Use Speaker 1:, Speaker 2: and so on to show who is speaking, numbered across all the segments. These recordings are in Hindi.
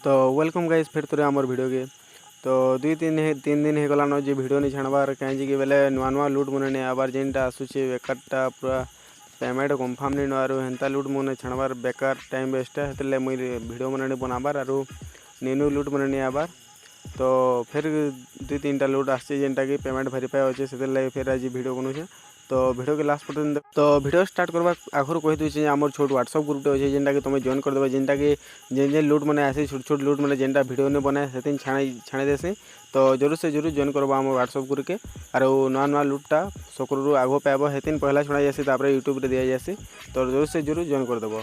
Speaker 1: तो वेलकम गाइस फिर थोड़े आमर वीडियो के तो दुई तीन दिन हो गलान जे वीडियो नहीं छाणबार कहीं बेले नुआ नुआ लुट मन नहीं आबार जेनटा आसूचे बेकारटा पूरा पेमेंट कन्फर्म नहीं नवार हेन्ता लुट मन छाणबार बेकार टाइम वेस्ट है मुई वीडियो मन नहीं बनाबार आरु नीनू लुट मन नहीं आबार तो फिर दुई तीन टा लुट आसचे जेनटा कि पेमेंट वेरीफाई अच्छे से फिर आज वीडियो बनाऊे तो वीडियो के लास्ट पर्यंत तो वीडियो स्टार्ट करवा आखर कही दूसरे आम छोट व्हाट्सअप ग्रुपटे अच्छे जेनटा कि तुम जॉइन करदे जेनटा कि जेन लुट मैंने आसे छोट छोट लुट मैंने जेनटा वीडियो नहीं बनाए से छाणी देसी तो जरूर से जरूर जॉइन करवा आम व्हाट्सअप ग्रुप के और नुआ नुआ लुटा सकरू आग पाइब हेतिन पहला छुड़ा जासी यूट्यूब रे दिया जासी तो जरूर से जरूर जॉइन करदेव।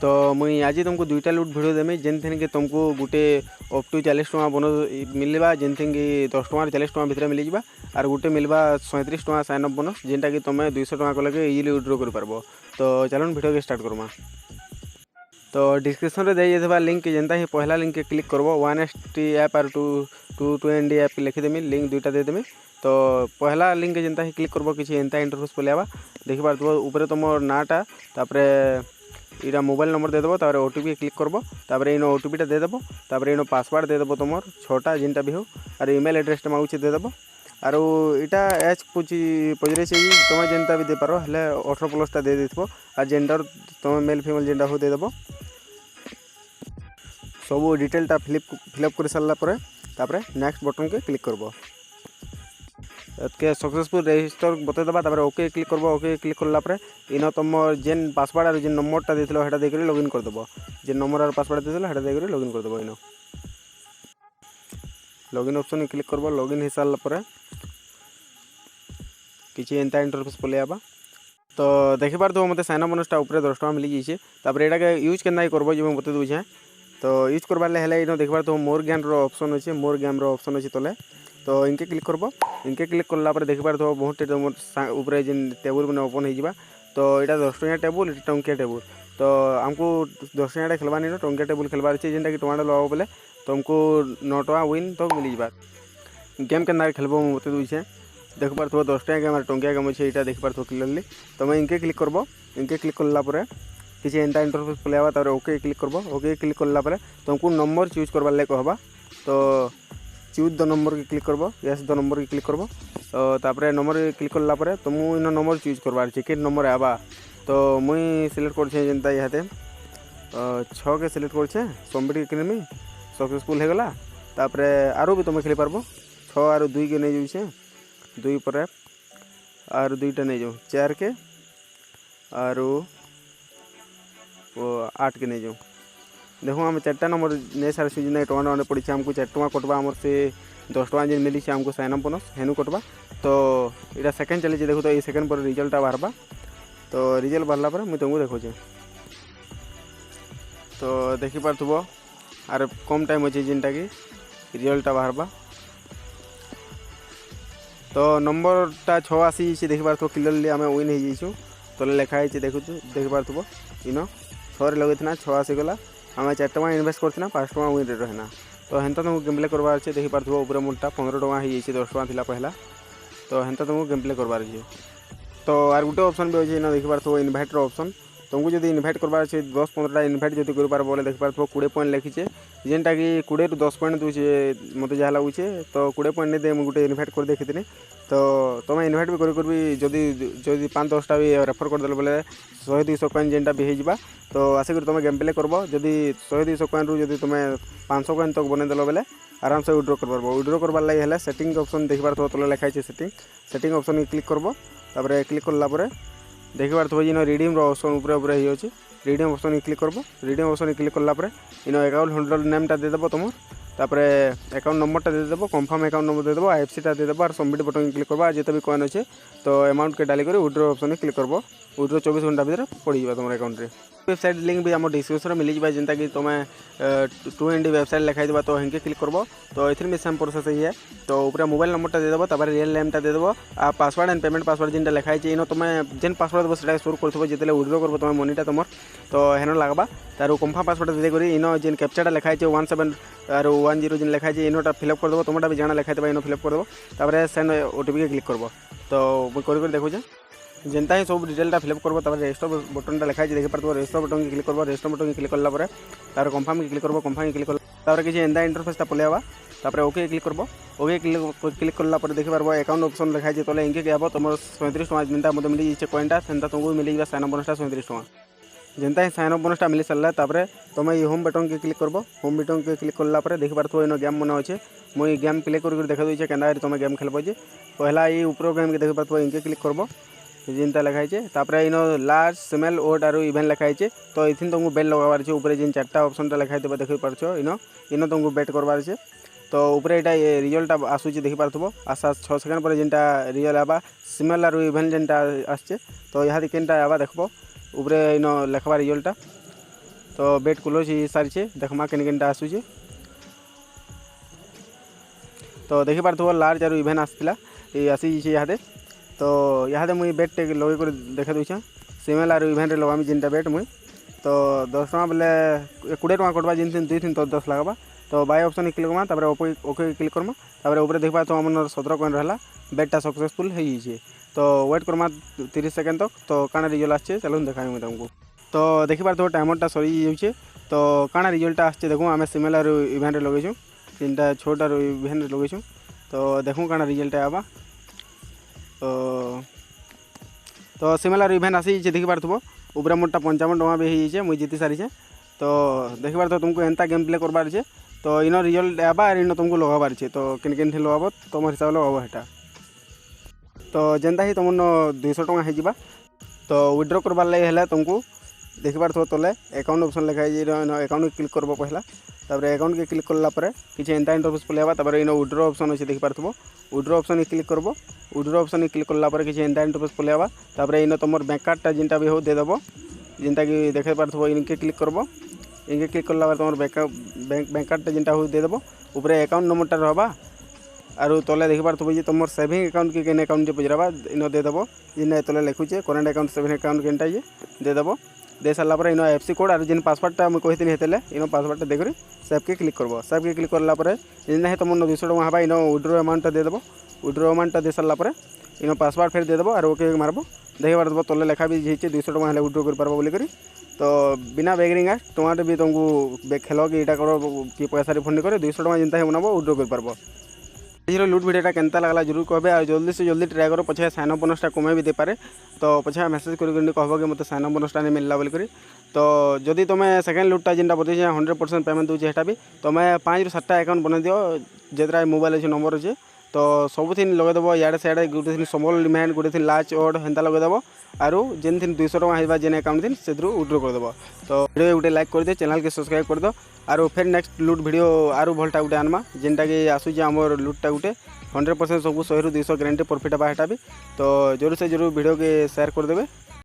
Speaker 1: तो मुई आज तुमको दुईटा लुट वीडियो देमी जेन कि तुमको गोटे अप टू 40 टका बोनस मिलवा जेन कि 10 टका 40 टका भितर मिल जावा और गोटे मिलवा 37 टका साइन अप बोनस जेनटा कि तुम 200 टका कल इजिली विड्रो कर पारबो। तो चलो वीडियो के स्टार्ट करमा। तो डिस्क्रिप्शन रे दे जाइए लिंक जेनता ही पहला लिंक के क्लिक करबो 1ST ऐप और 220 ऐप लिखिदेमी लिंक दुईटा देदेमी। तो पहला लिंक जेनता ही क्लिक करबो किसी एंता इंटरफेस पलियाबा देखि पारथबो ऊपर तुम नाटा तापरे इरा मोबाइल नंबर देदेव तापर ओटीपी क्लिक करबो तापर इन ओटीपीटा देदेव तापर इन पासवर्ड देदेव तुम 6टा जेनटा भी हो और ईमेल एड्रेस मांगुचे देदेव और इटा एज पचरे से तुम जेनता भी दे पारो हेले 18+ दे देथिबो और जेंडर तुम मेल फीमेल जेनटा हो देदेव सब डिटेलटा फिलअप कर सारा पर तापर नेक्स्ट बटन के क्लिक करबो के सक्सेसफुल रजिस्टर बतईदेवा तापर ओके क्लिक करबो ओके क्लिक करला इन तुम जेन पासवर्ड और जेन नंबरटा देथिलो हेटा देकरी लॉगिन करदेव जेन नंबर और पासवर्ड देथिलो हेटा देकरी लॉगिन करदेव इन लॉगिन ऑप्शन क्लिक करबो लॉगिन हो सारा पर किसी एंता इंटरफेस पलियाबा तो देखि पारथबो मते साइन अप बोनसटा ऊपर 10 टका मिली जाइए तापर एटा के यूज केना करबो जे बते दूछे तो यूज करबार हेले इन देखि पारथबो मोर गेम रो ऑप्शन अच्छे मोर गेम रो ऑप्शन अच्छे तले तो इनके क्लिक करबो इनके क्लिक करला पर देखि पारथबो बहुत ऊपर जेन टेबल मैंने ओपन हो जावा तो यहाँ 10 टंकिया टेबुल ये टंकिया टेबुल तो आमको 10 टंकिया खेलवानी न टंकिया टेबुल खेलबार अच्छे जेनटा कि टमाटो लगाओ बोले तुमको 9 टका विन तो मिल जावा गेम के खेलबो मते दूछे देख पारथबो 10 टंकिया गेम और टंकिया गेम अच्छे यहाँ देख पारथबो क्लियरली तुम इनके क्लिक करबो इनके क्लिक करला पर किसी एंटा इंटरफेस पलियाबा तापर ओके क्लिक करबो ओके क्लिक करला पर तुमको नंबर चूज करबार लागे कहबा तो चूज द नंबर के क्लिक करबो यस द नंबर के क्लिक करबो तो तापर नंबर क्लिक करला पर तुम इन नंबर चूज करबार छै के नंबर आबा तो मुई सिलेक्ट करछे जेनता इहाते 6 के सिलेक्ट करछे सबमिट करमी सक्सेसफुल हो गला तापर आरो भी तुम खेली पारबो 6 और 2 के नहीं जाउछे 2 पर और 2टा नहीं जाऊ 4 के और 8 के नहीं जाऊ देखो आम 4टा नंबर नहीं सारे सुझ नहीं टका पड़ी आमको 4 टका कटवा आमर से 10 टका जेन मिली आमको साइन अप बोनस हेनु कटवा तो यहाँ सेकेंड चली देखो तो ये सेकेंड पर रिजल्ट बाहरबा तो रिजल्ट बाहरला पर मुझे तुमको देखो तो देखी पारथबो आर कम टाइम अच्छे जेनटा कि रिजल्ट बाहरबा तो नंबरटा 6 आसी देखी पारथबो क्लियरली आम विन हो जाइछू तो लिखाई देखु देखी पारथबो इन 6 लगे 6 आसीगला आम 4 टका इनवेस्ट करना 5 टका विन रेट है तो हेन्ता तुमको गेम प्ले करवार अच्छे देखी पारथबो ऊपर मोटा 15 टका हो 10 टका पहला तो हेन्ता तुमको गेम प्ले करवार अच्छे तो आर गोटे ऑप्शन भी अच्छे देखी पारथबो इनभाइट ऑप्शन तुमको जो इनभाइट करवार अच्छे 10-15टा इनभाइट जो कर बोले देखी पारथबो 20 पॉइंट लिखीचे जेनटा कि 20 ରୁ 10 पॉइंट दूचे मत जहाँ लगुचे तो 20 पॉइंट नहीं दे मुझे गोटे इनभाइट कर देखी तो तुम इनभाइट भी कर जदि 5-10टा भी रेफर करदे बोले 100-200 कॉइन जेनटा भी हो तो आसिक तुम गेम प्ले करब जदि 100-200 कॉइन रू जदि तुम 500 कॉइन तक बनईदेल बोले आराम से विड्रो कर पारबो विड्रो करबार लगे हेले सेटिंग ऑप्शन देखि पारथबो तले लिखाई छै सेटिंग ऑप्शन क्लिक करबो तापर क्लिक करला पर देखि पारथबो इन रिडीम रो ऑप्शन ऊपर ऊपर ही अछि रिडीम ऑप्शन क्लिक करबो रिडीम ऑप्शन क्लिक करला पर इन अकाउंट होल्डर नेमटा दे देबो तुम तापर अकाउंट नंबरटा दे देबो कंफर्म अकाउंट नंबर दे देबो आईएफसीटा दे देबो और सबमिट बटन क्लिक करबो जिते भी कॉइन अच्छे तो अमाउंट के डाली कर विड्रो ऑप्शन क्लिक करबो विड्रो 24 घंटा भीतर पड़ी जाबा तुम अकाउंट रे वेबसाइट लिंक भी आम डिस्क्रिप्शन मिल जाए जेनता कि तुम 2ND वेबसाइट लिखाई देवा तो हिंके क्लिक करबो तो इथिर में सेम प्रोसेस ही है तो ऊपर मोबाइल नंबरटा दे देबो तापर रियल नेमटा दे देबो आ पासवर्ड एंड पेमेंट पासवर्ड जेनटा लिखाई छै इनो तुम जेन पासवर्ड देबो सेटा स्टोर करथबो जेतेले विड्रो करबो तुम मनीटा तुमर तो हेनो लागबा तार कंफर्म पासवर्ड दे करी इनो जेन कैप्चाटा लिखाई छै 17 और 10 जेन लिखाई छै इनोटा फिलअप कर देबो तुमटा भी जाना लिखाई देबा इनो फिलअप कर देबो तापर सेंड ओटीपी के क्लिक करबो तो मुझे कर देखो जेनता ही सब डिटेलटा फिलअप करबो तापर रेजिस्टर बटनटा लिखा है देखि पारतो रेजिस्टर बटन के क्लिक करबो रेजिस्टर बटन के क्लिक करला परे तापर कंफर्म के क्लिक करबो कंफर्म के क्लिक करला तापर किछि एंदा इंटरफेसटा पलेवा तापर ओके क्लिक करबो ओके क्लिक करला परे देखि पारबो अकाउंट ऑप्शन लिखा है तले इनके आबो तुम 37 टका जेनता मते मिली जे कॉइनटा सेनता तुमको मिली जा साइन बोनसटा 37 टका जेनता ही साइन बोनसटा मिली सरला तापर तुम ये होम बटन के क्लिक करबो होम बटन के क्लिक करला परे देखि पारतो इनो गेम मने अछि मुई गेम प्ले कर देखा दूचे केना तुम गेम खेलबो जे पहला ये ऊपर गेम के देखि पारतो इनके क्लिक करबो जेनता लिखाई है तापर in large small odd or event लिखाई है तो ये तुमको बेट लगार है ऊपर जेन 4टा ऑप्शन लिखाई देख पार्छ इन तुमको बेट करवार है तो ऊपर यहाँ रिजल्ट आसूँ देखी पार्थब आशा 6 सेकेंड पर जेनटा रिजल्ट आवा स्मॉल आर इवेंट जेनटा आसचे तो यहाँ केनटा आवा देखब ऊपर इन लिखवा रिजल्टा तो बेट क्लोज हो सारी देखमा केनटा आसूँ तो देखी पार्थब लार्ज आर इवेंट आसला आसी यहाँ तो यहाँ मुई बेट टे लगे कर देखा दूचे सिमेल आर इवेंट लगामी जेनटा बेट मुई तो 10 टका बोले 20 टका कटवा जिन 2 तो 10 लगवा तो बाय ऑप्शन क्लिक करवा तापर ओके क्लिक करवा तापर ऊपर देखबा तो हमर 17 कॉइन रहला बेटटा सक्सेसफुल हो जाइए तो वेट करमा 30 सेकेंड तक तो काना रिजल्ट आछे चलो देखाई तुमको तो देखि पार तो टाइमरटा सरी जाउछे तो काना रिजल्ट आछे देखो आमे सिमेल आर इवेंट लगेछु तीनटा छोटा इवेंट लगेछु तो देखो काना रिजल्ट आबा तो सिमिलर इवेंट आसी देखी पार्थब ऊपर मोटा 55 टका भी हो मुझे जीति सारी तो देखी पार तुमको एंता गेम प्ले करवार है तो इन रिजल्ट आबा और इन तुमको लगाबार है तो किन लगाब तुम हिसाब लगाब है तो जेनता ही तुम 200 टका हो तो विड्रॉ करवार लगे तुमको देखी पार्थब तले अकाउंट ऑप्शन लिखाई अकाउंट के क्लिक करब पहला तापर अकाउंट के क्लिक करला परे किछि एंता इंटरफेस पलेबा तापर इन विड्रॉ ऑप्शन अच्छे देखी पार्थब विड्रॉ ऑप्शन के क्लिक करब विड्रॉ ऑप्शन के क्लिक करला परे किछि एंता इंटरफेस पलेबा तापर इन तुम बैंक कार्डटा जेनटा भी हो दे देबो जेनता कि देखे पार्थब इनके क्लिक करब इनके क्लिक करला परे तुम बैंक कार्डटा जेनटा हो दे देबो ऊपर अकाउंट नंबरटा रहबा आरो तले देखि पार्थब जे तुम सेविंग अकाउंट के केन अकाउंट जे पजराबा इन दे देबो जेन तले लिखुचे करंट अकाउंट सेविंग अकाउंट केनटा ये दे देबो दे सारा पर इन एफसी कोड और जेन पासवर्डटा मुझे कहती हेतले इन पासवर्डटा देखिए सेव के क्लिक करब सेव के क्लिक करला पर जेन तुम 200 टका हवा इन विड्रॉ अमाउंट दे देबो विड्रॉ अमाउंट दे सारा पर इन पासवर्ड फिर दे देबो और ओके मारब देखि पारब तले लेखा भी जे 200 टका हेले विड्रॉ कर पारबो बोली करी तो बिना बेगरिंग टमाटर भी तुमको खेल कि यहाँ कर कि पैसा रिफंड करे 200 टका जेनता बनाबो विड्रॉ कर पारबो लुट भिडियोटा केनता लगला जरूर कहबे और जल्दी से जल्दी ट्राए करो पछे साइन बोनसटा कमे भी दे पारे तो पछे मेसेज कर कहब कि मत साइन बोनसटा नहीं मिलला बोली तो जदि तुम सेकेंड लुटटा जेनटा बतई 100% पेमेंट दूचे हेटा भी तुम 5 ରୁ 7टा अकाउंट बना दियो जेतरा मोबाइल अच्छे नंबर अच्छे तो सबुथिन लगेदेव इे सियाड़े गोटे स्मॉल डिमांड गोटे लार्ज ओड हेन्ता लगेदेव आरु जेन 200 टका होगा जेन अकाउंट थी से विड्रॉ करदेव तो वीडियो गोटे लाइक कर दे चैनल के सब्सक्राइब कर दो आरो फिर नेक्स्ट लुट वीडियो आरु भलटा गोटे आनमा जेनटा कि आसूँ आमर लुटटा गोटे 100% सब 100 ରୁ 200 ग्यारंटी प्रॉफिट आवा हेटा भी तो जरूर से जरूर वीडियो के शेयर करदेवे।